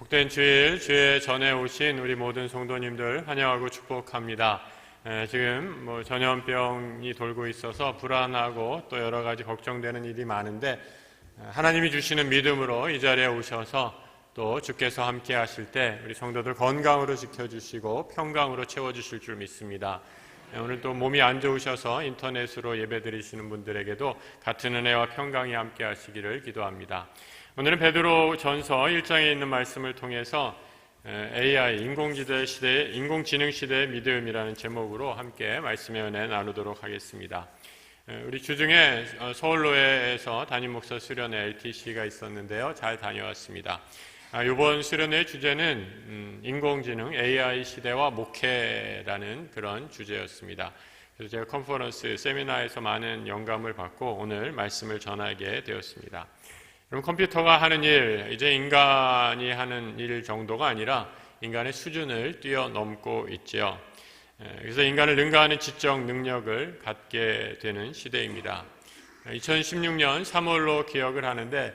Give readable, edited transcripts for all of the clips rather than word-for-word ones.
복된 주일, 주의 전에 오신 우리 모든 성도님들 환영하고 축복합니다. 지금 전염병이 돌고 있어서 불안하고 또 여러 가지 걱정되는 일이 많은데 하나님이 주시는 믿음으로 이 자리에 오셔서 또 주께서 함께 하실 때 우리 성도들 건강으로 지켜주시고 평강으로 채워주실 줄 믿습니다. 오늘 또 몸이 안 좋으셔서 인터넷으로 예배드리시는 분들에게도 같은 은혜와 평강이 함께 하시기를 기도합니다. 오늘은 베드로 전서 1장에 있는 말씀을 통해서 AI, 인공지능 시대의 믿음이라는 제목으로 함께 말씀의 은혜 나누도록 하겠습니다. 우리 주중에 서울로회에서 담임 목사 수련회 LTC가 있었는데요. 잘 다녀왔습니다. 이번 수련회의 주제는 인공지능 AI 시대와 목회라는 그런 주제였습니다. 그래서 제가 컨퍼런스, 세미나에서 많은 영감을 받고 오늘 말씀을 전하게 되었습니다. 그럼 컴퓨터가 하는 일, 이제 인간이 하는 일 정도가 아니라 인간의 수준을 뛰어넘고 있지요. 그래서 인간을 능가하는 지적 능력을 갖게 되는 시대입니다. 2016년 3월로 기억을 하는데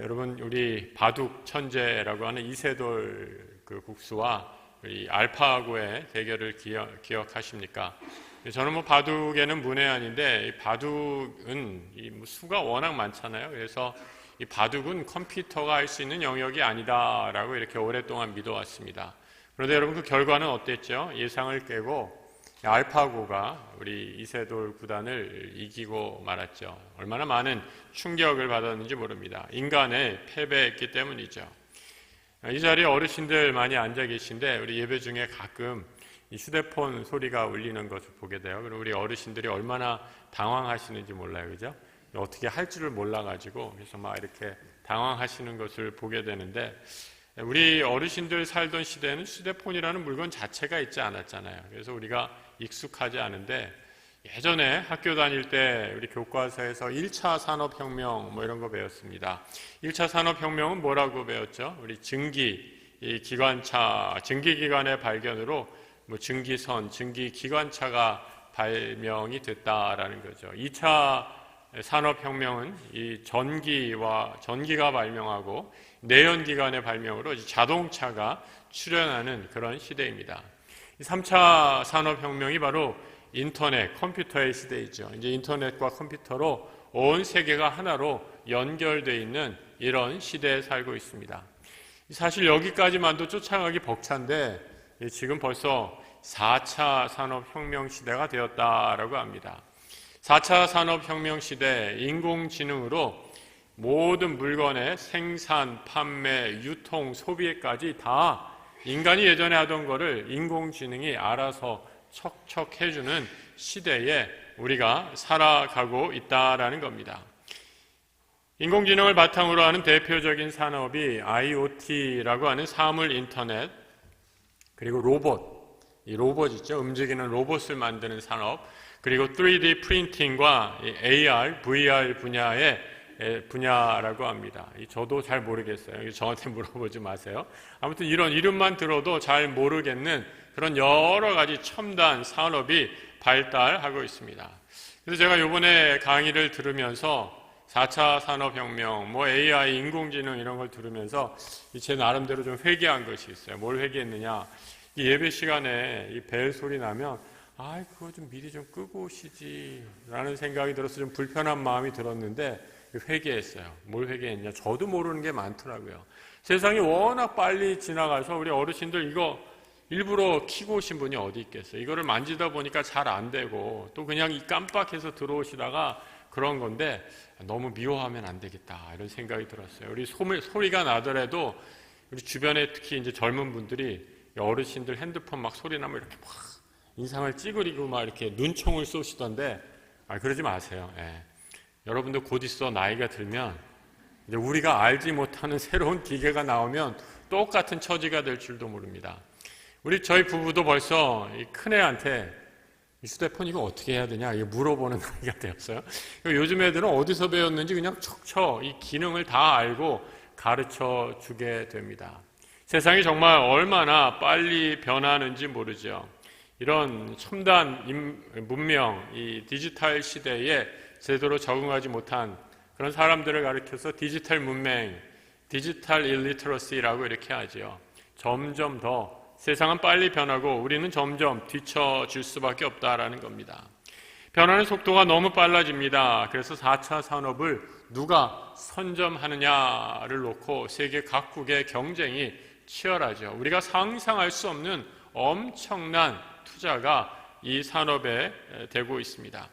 여러분 우리 바둑 천재라고 하는 이세돌 국수와 우리 알파고의 대결을 기억하십니까? 저는 바둑에는 문외한인데 이 바둑은 수가 워낙 많잖아요. 그래서 이 바둑은 컴퓨터가 할 수 있는 영역이 아니다라고 이렇게 오랫동안 믿어왔습니다. 그런데 여러분 그 결과는 어땠죠? 예상을 깨고 알파고가 우리 이세돌 구단을 이기고 말았죠. 얼마나 많은 충격을 받았는지 모릅니다. 인간의 패배했기 때문이죠. 이 자리에 어르신들 많이 앉아 계신데 우리 예배 중에 가끔 이 휴대폰 소리가 울리는 것을 보게 돼요. 그리고 우리 어르신들이 얼마나 당황하시는지 몰라요. 그죠? 어떻게 할 줄을 몰라가지고 그래서 막 이렇게 당황하시는 것을 보게 되는데 우리 어르신들 살던 시대에는 휴대폰이라는 물건 자체가 있지 않았잖아요. 그래서 우리가 익숙하지 않은데 예전에 학교 다닐 때 우리 교과서에서 1차 산업혁명 이런 거 배웠습니다. 1차 산업혁명은 뭐라고 배웠죠? 우리 증기기관의 발견으로 증기선, 증기기관차가 발명이 됐다라는 거죠. 2차 산업혁명은 이 전기가 발명하고 내연기관의 발명으로 자동차가 출현하는 그런 시대입니다. 3차 산업혁명이 바로 인터넷, 컴퓨터의 시대이죠. 이제 인터넷과 컴퓨터로 온 세계가 하나로 연결되어 있는 이런 시대에 살고 있습니다. 사실 여기까지만도 쫓아가기 벅찬데 지금 벌써 4차 산업혁명 시대가 되었다라고 합니다. 4차 산업혁명 시대 인공지능으로 모든 물건의 생산, 판매, 유통, 소비까지 다 인간이 예전에 하던 거를 인공지능이 알아서 척척 해주는 시대에 우리가 살아가고 있다라는 겁니다. 인공지능을 바탕으로 하는 대표적인 산업이 IoT라고 하는 사물 인터넷, 그리고 이 로봇 있죠. 움직이는 로봇을 만드는 산업, 그리고 3D 프린팅과 AR, VR 분야라고 합니다. 저도 잘 모르겠어요. 저한테 물어보지 마세요. 아무튼 이런 이름만 들어도 잘 모르겠는 그런 여러 가지 첨단 산업이 발달하고 있습니다. 그래서 제가 이번에 강의를 들으면서 4차 산업혁명, AI, 인공지능 이런 걸 들으면서 제 나름대로 좀 회개한 것이 있어요. 뭘 회개했느냐? 이 예배 시간에 이 벨 소리 나면 그거 좀 미리 좀 끄고 오시지 라는 생각이 들어서 좀 불편한 마음이 들었는데 회개했어요. 뭘 회개했냐? 저도 모르는 게 많더라고요. 세상이 워낙 빨리 지나가서 우리 어르신들 이거 일부러 켜고 오신 분이 어디 있겠어요. 이거를 만지다 보니까 잘 안 되고 또 그냥 깜빡해서 들어오시다가 그런 건데 너무 미워하면 안 되겠다 이런 생각이 들었어요. 우리 소리가 나더라도 우리 주변에 특히 이제 젊은 분들이 어르신들 핸드폰 막 소리 나면 이렇게 막 인상을 찌그리고 막 이렇게 눈총을 쏘시던데 그러지 마세요. 여러분들 곧 있어 나이가 들면 이제 우리가 알지 못하는 새로운 기계가 나오면 똑같은 처지가 될 줄도 모릅니다. 저희 부부도 벌써 이 큰애한테 휴대폰 이거 어떻게 해야 되냐 이거 물어보는 나이가 되었어요. 요즘 애들은 어디서 배웠는지 그냥 척척 이 기능을 다 알고 가르쳐 주게 됩니다. 세상이 정말 얼마나 빨리 변하는지 모르죠. 이런 첨단 문명, 이 디지털 시대에 제대로 적응하지 못한 그런 사람들을 가리켜서 디지털 문맹, 디지털 일리터러시라고 이렇게 하죠. 점점 더 세상은 빨리 변하고 우리는 점점 뒤처질 수밖에 없다라는 겁니다. 변화의 속도가 너무 빨라집니다. 그래서 4차 산업을 누가 선점하느냐를 놓고 세계 각국의 경쟁이 치열하죠. 우리가 상상할 수 없는 엄청난 투자가 이 산업에 되고 있습니다.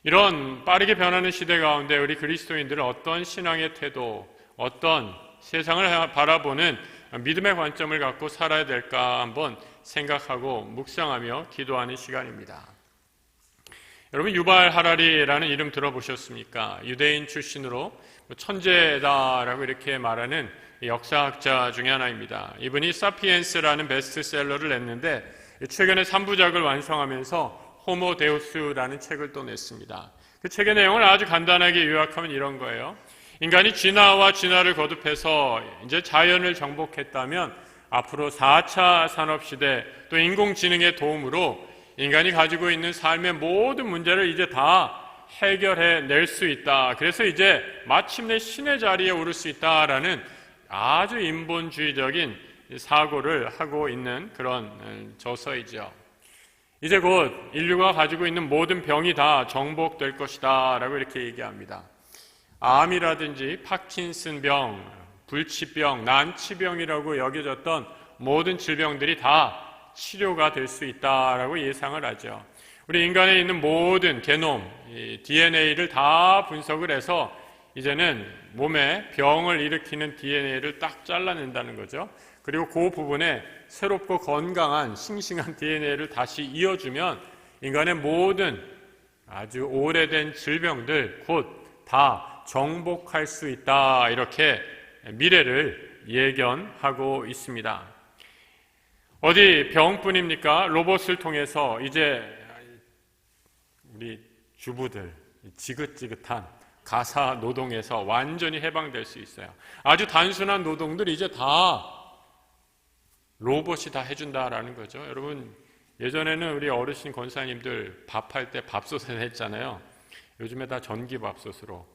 이런 빠르게 변하는 시대 가운데 우리 그리스도인들은 어떤 신앙의 태도, 어떤 세상을 바라보는 믿음의 관점을 갖고 살아야 될까 한번 생각하고 묵상하며 기도하는 시간입니다. 여러분, 유발 하라리라는 이름 들어보셨습니까? 유대인 출신으로 천재다라고 이렇게 말하는 역사학자 중에 하나입니다. 이분이 사피엔스라는 베스트셀러를 냈는데 최근에 3부작을 완성하면서 호모 데우스라는 책을 또 냈습니다. 그 책의 내용을 아주 간단하게 요약하면 이런 거예요. 인간이 진화와 진화를 거듭해서 이제 자연을 정복했다면 앞으로 4차 산업시대 또 인공지능의 도움으로 인간이 가지고 있는 삶의 모든 문제를 이제 다 해결해낼 수 있다. 그래서 이제 마침내 신의 자리에 오를 수 있다라는 아주 인본주의적인 사고를 하고 있는 그런 저서이죠. 이제 곧 인류가 가지고 있는 모든 병이 다 정복될 것이다 라고 이렇게 얘기합니다. 암이라든지 파킨슨병, 불치병, 난치병이라고 여겨졌던 모든 질병들이 다 치료가 될 수 있다라고 예상을 하죠. 우리 인간에 있는 모든 게놈, DNA를 다 분석을 해서 이제는 몸에 병을 일으키는 DNA를 딱 잘라낸다는 거죠. 그리고 그 부분에 새롭고 건강한 싱싱한 DNA를 다시 이어주면 인간의 모든 아주 오래된 질병들 곧 다 정복할 수 있다, 이렇게 미래를 예견하고 있습니다. 어디 병뿐입니까? 로봇을 통해서 이제 우리 주부들 지긋지긋한 가사 노동에서 완전히 해방될 수 있어요. 아주 단순한 노동들 이제 다 로봇이 다 해준다라는 거죠. 여러분, 예전에는 우리 어르신 권사님들 밥할 때 밥솥에 했잖아요. 요즘에 다 전기밥솥으로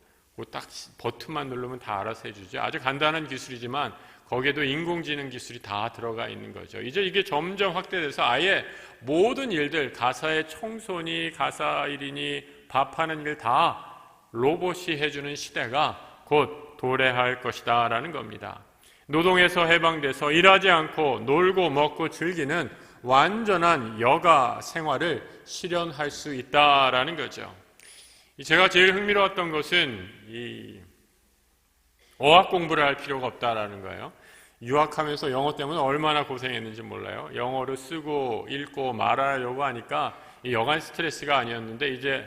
딱 버튼만 누르면 다 알아서 해주죠. 아주 간단한 기술이지만 거기에도 인공지능 기술이 다 들어가 있는 거죠. 이제 이게 점점 확대돼서 아예 모든 일들, 가사의 청소니 가사 일이니 밥하는 일 다 로봇이 해주는 시대가 곧 도래할 것이다 라는 겁니다. 노동에서 해방돼서 일하지 않고 놀고 먹고 즐기는 완전한 여가 생활을 실현할 수 있다라는 거죠. 제가 제일 흥미로웠던 것은 이 어학 공부를 할 필요가 없다라는 거예요. 유학하면서 영어 때문에 얼마나 고생했는지 몰라요. 영어를 쓰고 읽고 말하려고 하니까 이 여간 스트레스가 아니었는데 이제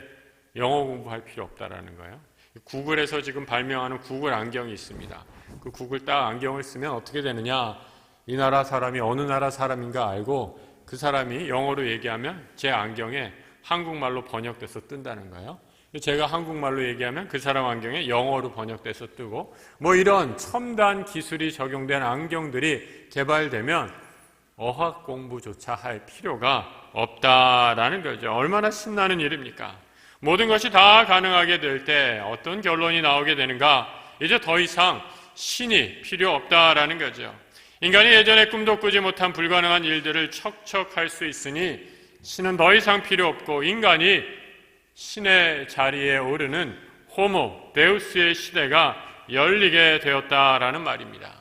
영어 공부할 필요 없다라는 거예요. 구글에서 지금 발명하는 구글 안경이 있습니다. 그 구글 딱 안경을 쓰면 어떻게 되느냐, 이 나라 사람이 어느 나라 사람인가 알고 그 사람이 영어로 얘기하면 제 안경에 한국말로 번역돼서 뜬다는 거예요. 제가 한국말로 얘기하면 그 사람 안경에 영어로 번역돼서 뜨고, 뭐 이런 첨단 기술이 적용된 안경들이 개발되면 어학 공부조차 할 필요가 없다라는 거죠. 얼마나 신나는 일입니까? 모든 것이 다 가능하게 될 때 어떤 결론이 나오게 되는가? 이제 더 이상 신이 필요 없다라는 거죠. 인간이 예전에 꿈도 꾸지 못한 불가능한 일들을 척척 할 수 있으니 신은 더 이상 필요 없고 인간이 신의 자리에 오르는 호모 데우스의 시대가 열리게 되었다라는 말입니다.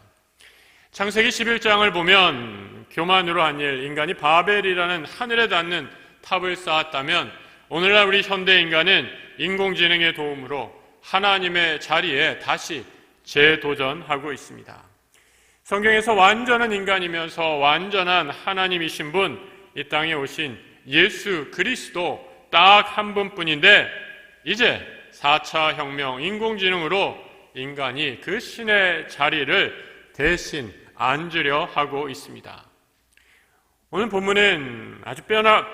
창세기 11장을 보면 교만으로 한 일, 인간이 바벨이라는 하늘에 닿는 탑을 쌓았다면 오늘날 우리 현대 인간은 인공지능의 도움으로 하나님의 자리에 다시 재도전하고 있습니다. 성경에서 완전한 인간이면서 완전한 하나님이신 분, 이 땅에 오신 예수 그리스도 딱 한 분뿐인데 이제 4차 혁명 인공지능으로 인간이 그 신의 자리를 대신 앉으려 하고 있습니다. 오늘 본문은 아주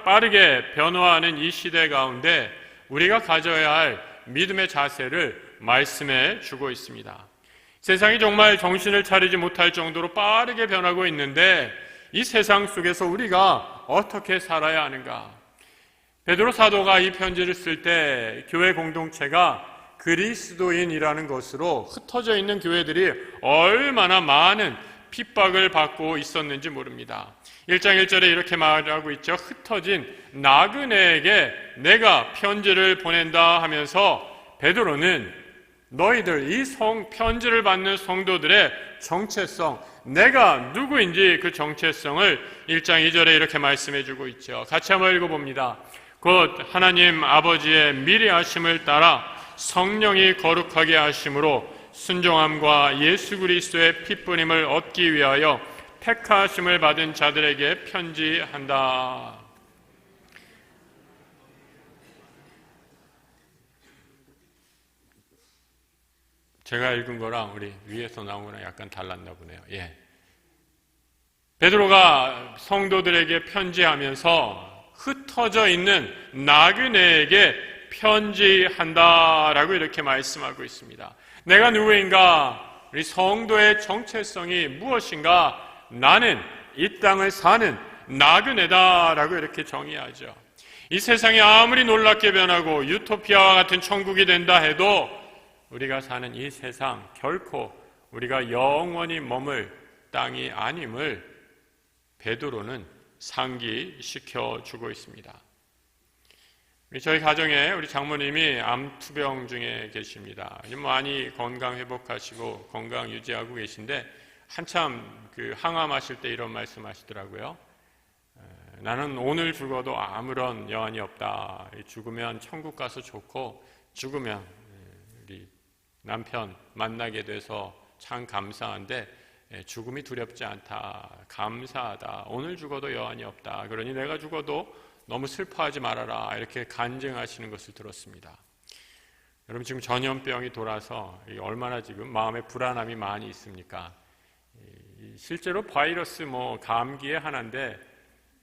빠르게 변화하는 이 시대 가운데 우리가 가져야 할 믿음의 자세를 말씀해 주고 있습니다. 세상이 정말 정신을 차리지 못할 정도로 빠르게 변하고 있는데 이 세상 속에서 우리가 어떻게 살아야 하는가? 베드로 사도가 이 편지를 쓸 때 교회 공동체가 그리스도인이라는 것으로 흩어져 있는 교회들이 얼마나 많은 핍박을 받고 있었는지 모릅니다. 1장 1절에 이렇게 말하고 있죠. 흩어진 나그네에게 내가 편지를 보낸다 하면서 베드로는 너희들 이 편지를 받는 성도들의 정체성, 내가 누구인지 그 정체성을 1장 2절에 이렇게 말씀해 주고 있죠. 같이 한번 읽어봅니다. 곧 하나님 아버지의 미리 하심을 따라 성령이 거룩하게 하심으로 순종함과 예수 그리스도의 피뿌림을 얻기 위하여 택하심을 받은 자들에게 편지한다. 제가 읽은 거랑 우리 위에서 나온 거랑 약간 달랐나 보네요. 예. 베드로가 성도들에게 편지하면서 흩어져 있는 나그네에게 편지한다라고 이렇게 말씀하고 있습니다. 내가 누구인가? 우리 성도의 정체성이 무엇인가? 나는 이 땅을 사는 나그네다라고 이렇게 정의하죠. 이 세상이 아무리 놀랍게 변하고 유토피아와 같은 천국이 된다 해도 우리가 사는 이 세상 결코 우리가 영원히 머물 땅이 아님을 베드로는 상기시켜 주고 있습니다. 저희 가정에 우리 장모님이 암투병 중에 계십니다. 많이 건강 회복하시고 건강 유지하고 계신데 한참 그 항암하실 때 이런 말씀하시더라고요. 나는 오늘 죽어도 아무런 여한이 없다. 죽으면 천국 가서 좋고 죽으면 우리 남편 만나게 돼서 참 감사한데 죽음이 두렵지 않다. 감사하다. 오늘 죽어도 여한이 없다. 그러니 내가 죽어도 너무 슬퍼하지 말아라. 이렇게 간증하시는 것을 들었습니다. 여러분 지금 전염병이 돌아서 얼마나 지금 마음에 불안함이 많이 있습니까? 실제로 바이러스 감기의 하나인데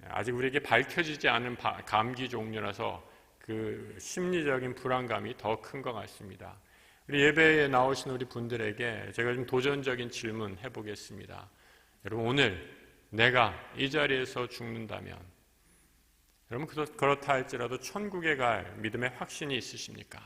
아직 우리에게 밝혀지지 않은 감기 종류라서 그 심리적인 불안감이 더 큰 것 같습니다. 우리 예배에 나오신 우리 분들에게 제가 좀 도전적인 질문 해보겠습니다. 여러분 오늘 내가 이 자리에서 죽는다면 여러분 그렇다 할지라도 천국에 갈 믿음의 확신이 있으십니까?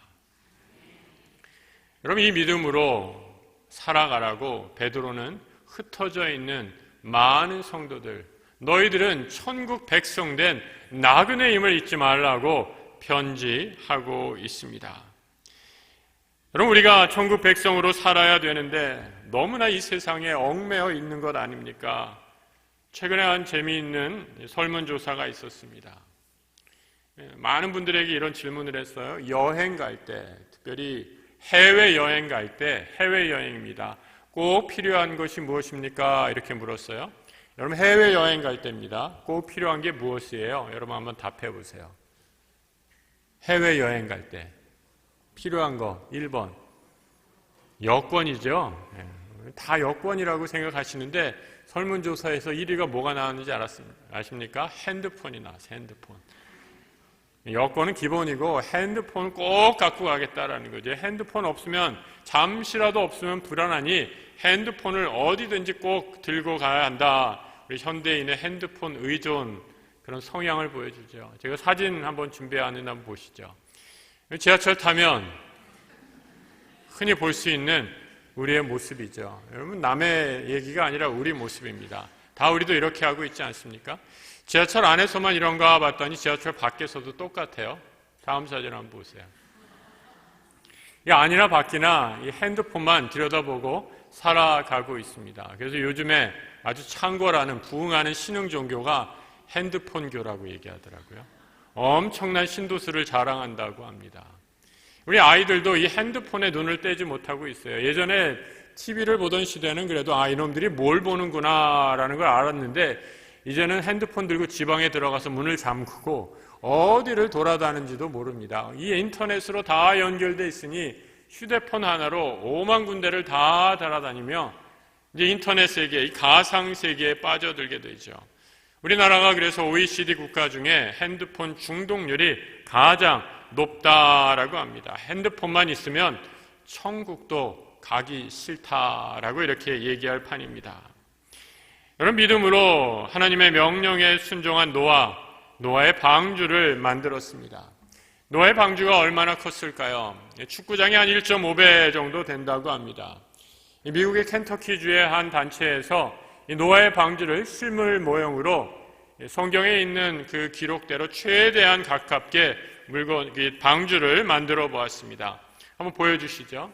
여러분 이 믿음으로 살아가라고 베드로는 흩어져 있는 많은 성도들, 너희들은 천국 백성된 나그네임을 잊지 말라고 편지하고 있습니다. 여러분 우리가 천국 백성으로 살아야 되는데 너무나 이 세상에 얽매여 있는 것 아닙니까? 최근에 한 재미있는 설문조사가 있었습니다. 많은 분들에게 이런 질문을 했어요. 여행 갈 때, 특별히 해외여행 갈 때, 해외여행입니다. 꼭 필요한 것이 무엇입니까? 이렇게 물었어요. 여러분 해외여행 갈 때입니다. 꼭 필요한 게 무엇이에요? 여러분 한번 답해 보세요. 해외여행 갈 때 필요한 거 1번 여권이죠. 다 여권이라고 생각하시는데 설문조사에서 1위가 뭐가 나왔는지 아십니까? 핸드폰이 나왔어요. 핸드폰. 여권은 기본이고 핸드폰 꼭 갖고 가겠다라는 거죠. 핸드폰 없으면 잠시라도 없으면 불안하니 핸드폰을 어디든지 꼭 들고 가야 한다. 우리 현대인의 핸드폰 의존 그런 성향을 보여주죠. 제가 사진 한번 준비하는 한번 보시죠. 지하철 타면 흔히 볼 수 있는 우리의 모습이죠. 여러분 남의 얘기가 아니라 우리 모습입니다. 다 우리도 이렇게 하고 있지 않습니까? 지하철 안에서만 이런가 봤더니 지하철 밖에서도 똑같아요. 다음 사진 한번 보세요. 이 안이나 밖이나 이 핸드폰만 들여다보고 살아가고 있습니다. 그래서 요즘에 아주 창궐하는 부흥하는 신흥 종교가 핸드폰교라고 얘기하더라고요. 엄청난 신도수를 자랑한다고 합니다. 우리 아이들도 이 핸드폰에 눈을 떼지 못하고 있어요. 예전에 TV를 보던 시대는 그래도 이놈들이 뭘 보는구나 라는 걸 알았는데 이제는 핸드폰 들고 지방에 들어가서 문을 잠그고 어디를 돌아다니는지도 모릅니다. 이 인터넷으로 다 연결돼 있으니 휴대폰 하나로 5만 군데를 다 돌아다니며 이제 인터넷 세계, 이 가상 세계에 빠져들게 되죠. 우리나라가 그래서 OECD 국가 중에 핸드폰 중독률이 가장 높다라고 합니다. 핸드폰만 있으면 천국도 가기 싫다라고 이렇게 얘기할 판입니다. 여러분 믿음으로 하나님의 명령에 순종한 노아의 방주를 만들었습니다. 노아의 방주가 얼마나 컸을까요? 축구장이 한 1.5배 정도 된다고 합니다. 미국의 켄터키주의 한 단체에서 노아의 방주를 실물 모형으로 성경에 있는 그 기록대로 최대한 가깝게 방주를 만들어 보았습니다. 한번 보여주시죠.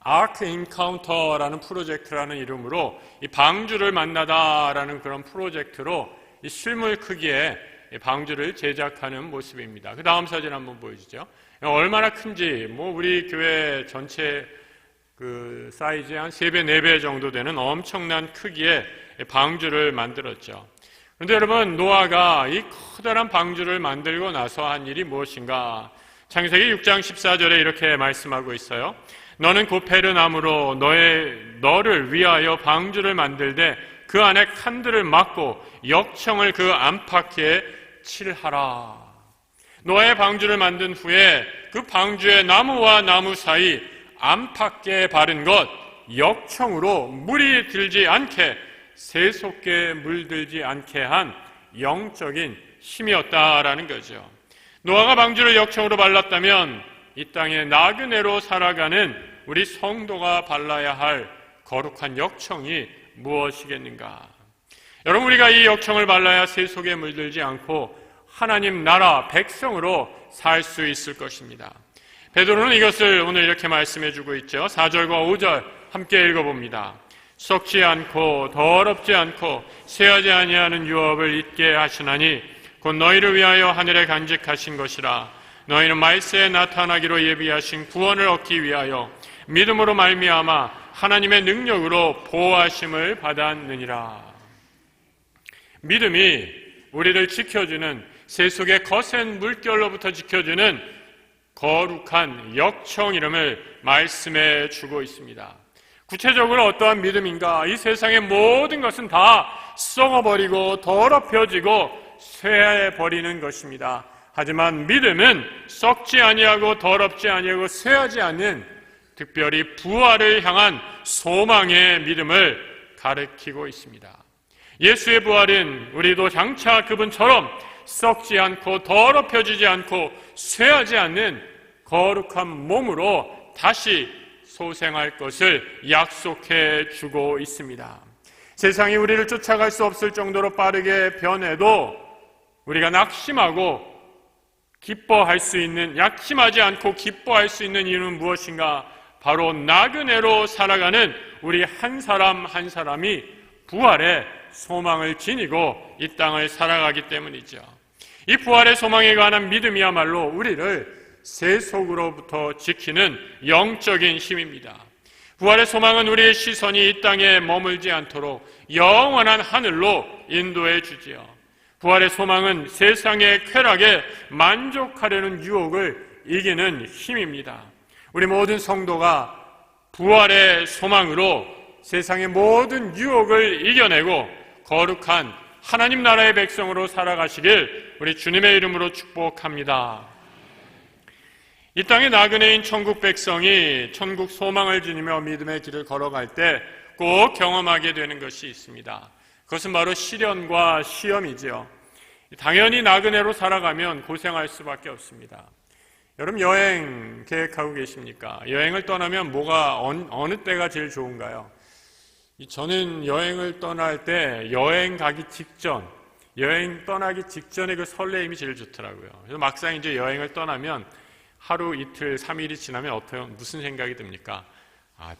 아크 인카운터라는 프로젝트라는 이름으로 이 방주를 만나다라는 그런 프로젝트로 이 실물 크기의 방주를 제작하는 모습입니다. 그 다음 사진 한번 보여주죠. 얼마나 큰지 우리 교회 전체 그 사이즈의 한 3배, 4배 정도 되는 엄청난 크기의 방주를 만들었죠. 그런데 여러분, 노아가 이 커다란 방주를 만들고 나서 한 일이 무엇인가? 창세기 6장 14절에 이렇게 말씀하고 있어요. 너는 고페르나무로 너를 위하여 방주를 만들되 그 안에 칸들을 막고 역청을 그 안팎에 칠하라. 노아의 방주를 만든 후에 그 방주의 나무와 나무 사이 안팎에 바른 것, 역청으로 물이 들지 않게, 세속게 물들지 않게 한 영적인 힘이었다라는 거죠. 노아가 방주를 역청으로 발랐다면 이 땅에 나그네로 살아가는 우리 성도가 발라야 할 거룩한 역청이 무엇이겠는가? 여러분, 우리가 이 역청을 발라야 세속에 물들지 않고 하나님 나라 백성으로 살 수 있을 것입니다. 베드로는 이것을 오늘 이렇게 말씀해 주고 있죠. 4절과 5절 함께 읽어봅니다. 썩지 않고 더럽지 않고 쇠하지 아니하는 유업을 잊게 하시나니 곧 너희를 위하여 하늘에 간직하신 것이라. 너희는 말세에 나타나기로 예비하신 구원을 얻기 위하여 믿음으로 말미암아 하나님의 능력으로 보호하심을 받았느니라. 믿음이 우리를 지켜주는, 세속의 거센 물결로부터 지켜주는 거룩한 역청 이름을 말씀해 주고 있습니다. 구체적으로 어떠한 믿음인가? 이 세상의 모든 것은 다 썩어버리고 더럽혀지고 쇠해버리는 것입니다. 하지만 믿음은 썩지 아니하고 더럽지 아니하고 쇠하지 않는, 특별히 부활을 향한 소망의 믿음을 가르치고 있습니다. 예수의 부활은 우리도 장차 그분처럼 썩지 않고 더럽혀지지 않고 쇠하지 않는 거룩한 몸으로 다시 소생할 것을 약속해 주고 있습니다. 세상이 우리를 쫓아갈 수 없을 정도로 빠르게 변해도 우리가 낙심하지 않고 기뻐할 수 있는 이유는 무엇인가? 바로 나그네로 살아가는 우리 한 사람 한 사람이 부활의 소망을 지니고 이 땅을 살아가기 때문이죠. 이 부활의 소망에 관한 믿음이야말로 우리를 세속으로부터 지키는 영적인 힘입니다. 부활의 소망은 우리의 시선이 이 땅에 머물지 않도록 영원한 하늘로 인도해 주지요. 부활의 소망은 세상의 쾌락에 만족하려는 유혹을 이기는 힘입니다. 우리 모든 성도가 부활의 소망으로 세상의 모든 유혹을 이겨내고 거룩한 하나님 나라의 백성으로 살아가시길 우리 주님의 이름으로 축복합니다. 이 땅의 나그네인 천국 백성이 천국 소망을 지니며 믿음의 길을 걸어갈 때 꼭 경험하게 되는 것이 있습니다. 그것은 바로 시련과 시험이지요. 당연히 나그네로 살아가면 고생할 수밖에 없습니다. 여러분, 여행 계획하고 계십니까? 여행을 떠나면 어느 때가 제일 좋은가요? 저는 여행을 떠날 때 여행 떠나기 직전에 그 설레임이 제일 좋더라고요. 그래서 막상 이제 여행을 떠나면 하루, 이틀, 3일이 지나면 무슨 생각이 듭니까?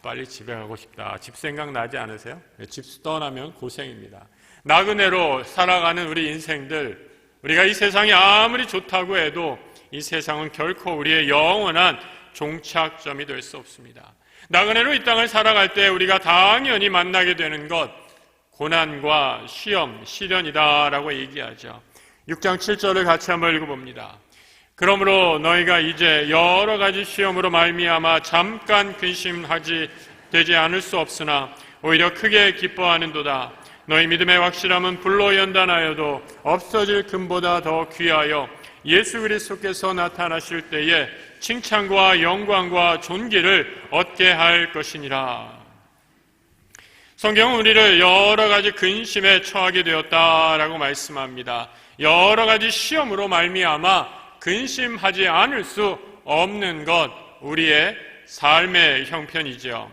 빨리 집에 가고 싶다. 집 생각 나지 않으세요? 집 떠나면 고생입니다. 나그네로 살아가는 우리 인생들, 우리가 이 세상이 아무리 좋다고 해도 이 세상은 결코 우리의 영원한 종착점이 될 수 없습니다. 나그네로 이 땅을 살아갈 때 우리가 당연히 만나게 되는 것, 고난과 시험, 시련이다라고 얘기하죠. 6장 7절을 같이 한번 읽어봅니다. 그러므로 너희가 이제 여러 가지 시험으로 말미암아 잠깐 근심하지 되지 않을 수 없으나 오히려 크게 기뻐하는도다. 너희 믿음의 확실함은 불로 연단하여도 없어질 금보다 더 귀하여 예수 그리스도께서 나타나실 때에 칭찬과 영광과 존귀를 얻게 할 것이니라. 성경은 우리를 여러 가지 근심에 처하게 되었다라고 말씀합니다. 여러 가지 시험으로 말미암아 근심하지 않을 수 없는 것, 우리의 삶의 형편이죠.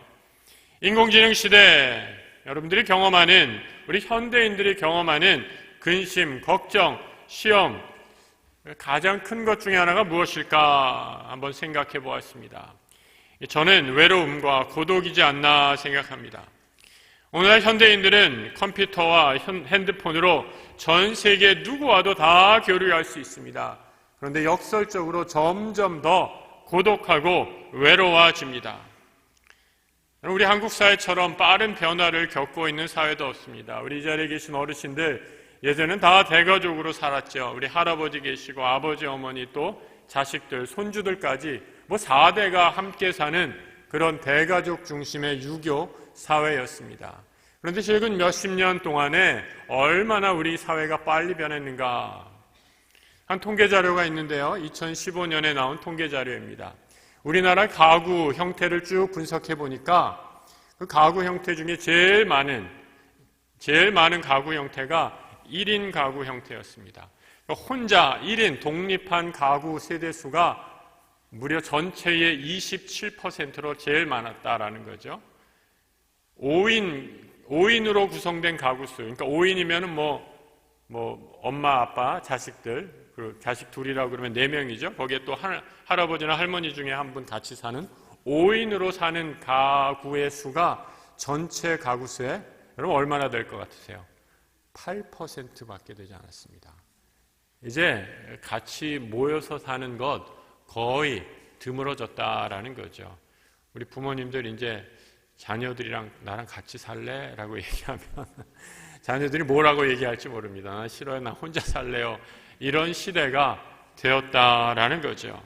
인공지능 시대, 여러분들이 경험하는, 우리 현대인들이 경험하는 근심, 걱정, 시험, 가장 큰 것 중에 하나가 무엇일까 한번 생각해 보았습니다. 저는 외로움과 고독이지 않나 생각합니다. 오늘날 현대인들은 컴퓨터와 핸드폰으로 전 세계 누구와도 다 교류할 수 있습니다. 그런데 역설적으로 점점 더 고독하고 외로워집니다. 우리 한국 사회처럼 빠른 변화를 겪고 있는 사회도 없습니다. 우리 이 자리에 계신 어르신들, 예전엔 다 대가족으로 살았죠. 우리 할아버지 계시고 아버지, 어머니, 또 자식들, 손주들까지 4대가 함께 사는 그런 대가족 중심의 유교 사회였습니다. 그런데 최근 몇십 년 동안에 얼마나 우리 사회가 빨리 변했는가. 한 통계 자료가 있는데요. 2015년에 나온 통계 자료입니다. 우리나라 가구 형태를 쭉 분석해 보니까 그 가구 형태 중에 제일 많은 가구 형태가 1인 가구 형태였습니다. 혼자 1인 독립한 가구 세대수가 무려 전체의 27%로 제일 많았다라는 거죠. 5인으로 구성된 가구수, 그러니까 5인이면은 엄마, 아빠, 자식들, 그리고 자식 둘이라고 그러면 4명이죠. 거기에 또 할아버지나 할머니 중에 한 분 같이 사는 5인으로 사는 가구의 수가 전체 가구 수에 여러분 얼마나 될 것 같으세요? 8%밖에 되지 않았습니다. 이제 같이 모여서 사는 것 거의 드물어졌다라는 거죠. 우리 부모님들 이제 자녀들이랑 나랑 같이 살래? 라고 얘기하면 자녀들이 뭐라고 얘기할지 모릅니다. 나 싫어요. 나 혼자 살래요. 이런 시대가 되었다라는 거죠.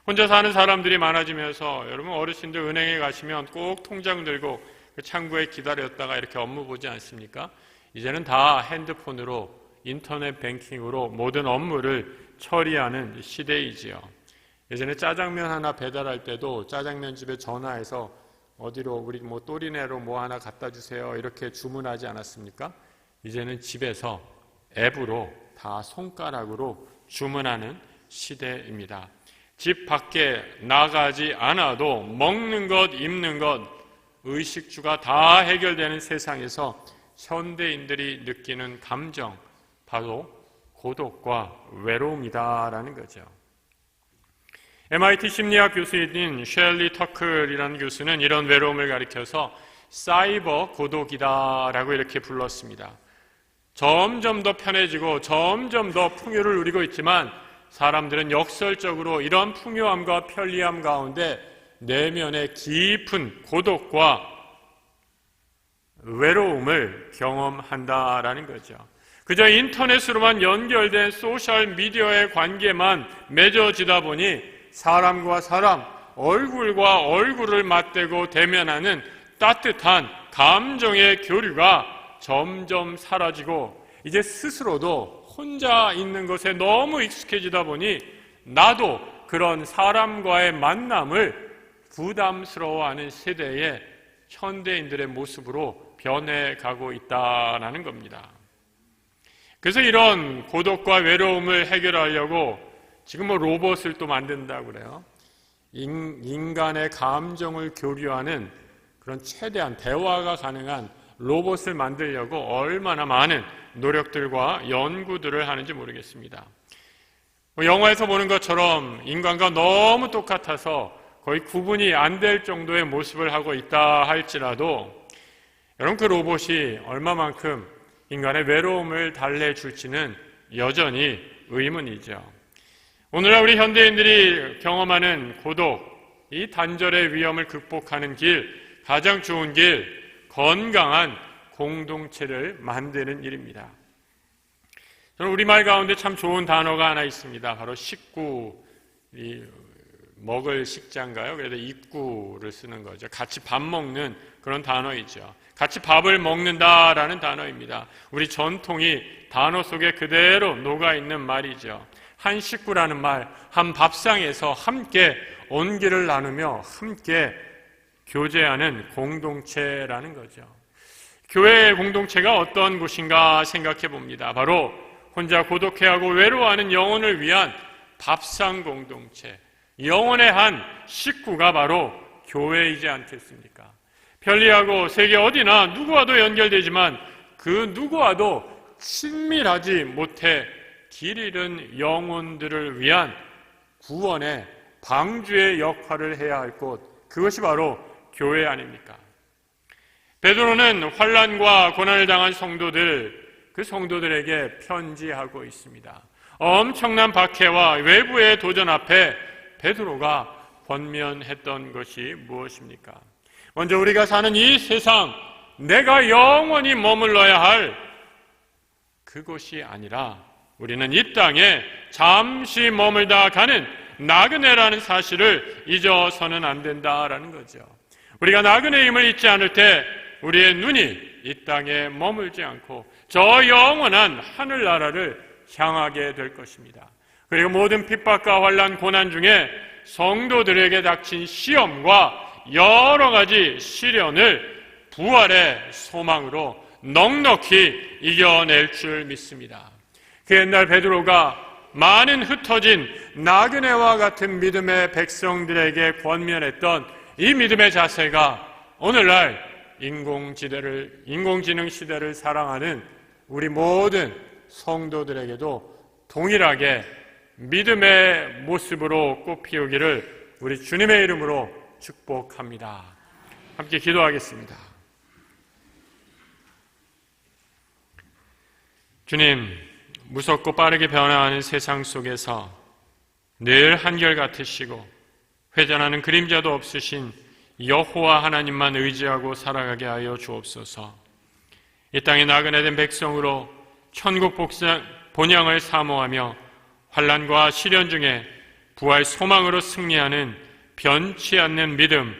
혼자 사는 사람들이 많아지면서 여러분 어르신들 은행에 가시면 꼭 통장 들고 그 창구에 기다렸다가 이렇게 업무 보지 않습니까? 이제는 다 핸드폰으로 인터넷 뱅킹으로 모든 업무를 처리하는 시대이지요. 예전에 짜장면 하나 배달할 때도 짜장면 집에 전화해서 어디로 우리 또리네로 하나 갖다 주세요 이렇게 주문하지 않았습니까? 이제는 집에서 앱으로 다 손가락으로 주문하는 시대입니다. 집 밖에 나가지 않아도 먹는 것, 입는 것, 의식주가 다 해결되는 세상에서 현대인들이 느끼는 감정, 바로 고독과 외로움이다라는 거죠. MIT 심리학 교수인 셸리 터클이라는 교수는 이런 외로움을 가리켜서 사이버 고독이다라고 이렇게 불렀습니다. 점점 더 편해지고 점점 더 풍요를 누리고 있지만 사람들은 역설적으로 이런 풍요함과 편리함 가운데 내면의 깊은 고독과 외로움을 경험한다라는 거죠. 그저 인터넷으로만 연결된 소셜 미디어의 관계만 맺어지다 보니 사람과 사람, 얼굴과 얼굴을 맞대고 대면하는 따뜻한 감정의 교류가 점점 사라지고 이제 스스로도 혼자 있는 것에 너무 익숙해지다 보니 나도 그런 사람과의 만남을 부담스러워하는 세대의 현대인들의 모습으로 변해가고 있다는 겁니다. 그래서 이런 고독과 외로움을 해결하려고 지금 로봇을 또 만든다고 그래요. 인간의 감정을 교류하는 그런 최대한 대화가 가능한 로봇을 만들려고 얼마나 많은 노력들과 연구들을 하는지 모르겠습니다. 영화에서 보는 것처럼 인간과 너무 똑같아서 거의 구분이 안 될 정도의 모습을 하고 있다 할지라도 여러분 그 로봇이 얼마만큼 인간의 외로움을 달래줄지는 여전히 의문이죠. 오늘날 우리 현대인들이 경험하는 고독, 이 단절의 위험을 극복하는 길, 가장 좋은 길, 건강한 공동체를 만드는 일입니다. 저는 우리말 가운데 참 좋은 단어가 하나 있습니다. 바로 식구, 먹을 식자인가요? 그래서 입구를 쓰는 거죠. 같이 밥 먹는 그런 단어이죠. 같이 밥을 먹는다라는 단어입니다. 우리 전통이 단어 속에 그대로 녹아있는 말이죠. 한 식구라는 말, 한 밥상에서 함께 온기를 나누며 함께 교제하는 공동체라는 거죠. 교회의 공동체가 어떤 곳인가 생각해 봅니다. 바로 혼자 고독해하고 외로워하는 영혼을 위한 밥상 공동체, 영혼의 한 식구가 바로 교회이지 않겠습니까? 편리하고 세계 어디나 누구와도 연결되지만 그 누구와도 친밀하지 못해 길 잃은 영혼들을 위한 구원의 방주의 역할을 해야 할 곳, 그것이 바로 교회 아닙니까? 베드로는 환난과 고난을 당한 성도들, 그 성도들에게 편지하고 있습니다. 엄청난 박해와 외부의 도전 앞에 베드로가 권면했던 것이 무엇입니까? 먼저 우리가 사는 이 세상, 내가 영원히 머물러야 할 그곳이 아니라 우리는 이 땅에 잠시 머물다 가는 나그네라는 사실을 잊어서는 안 된다라는 거죠. 우리가 나그네임을 잊지 않을 때 우리의 눈이 이 땅에 머물지 않고 저 영원한 하늘나라를 향하게 될 것입니다. 그리고 모든 핍박과 환난, 고난 중에 성도들에게 닥친 시험과 여러 가지 시련을 부활의 소망으로 넉넉히 이겨낼 줄 믿습니다. 그 옛날 베드로가 많은 흩어진 나그네와 같은 믿음의 백성들에게 권면했던 이 믿음의 자세가 오늘날 인공지능 시대를 사랑하는 우리 모든 성도들에게도 동일하게 믿음의 모습으로 꽃피우기를 우리 주님의 이름으로 축복합니다. 함께 기도하겠습니다. 주님, 무섭고 빠르게 변화하는 세상 속에서 늘 한결같으시고 회전하는 그림자도 없으신 여호와 하나님만 의지하고 살아가게 하여 주옵소서. 이 땅에 나그네된 백성으로 천국 본향을 사모하며 환난과 시련 중에 부활 소망으로 승리하는 변치 않는 믿음,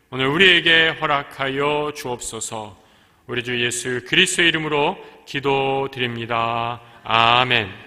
오늘 우리에게 허락하여 주옵소서. 우리 주 예수 그리스도의 이름으로 기도드립니다. 아멘.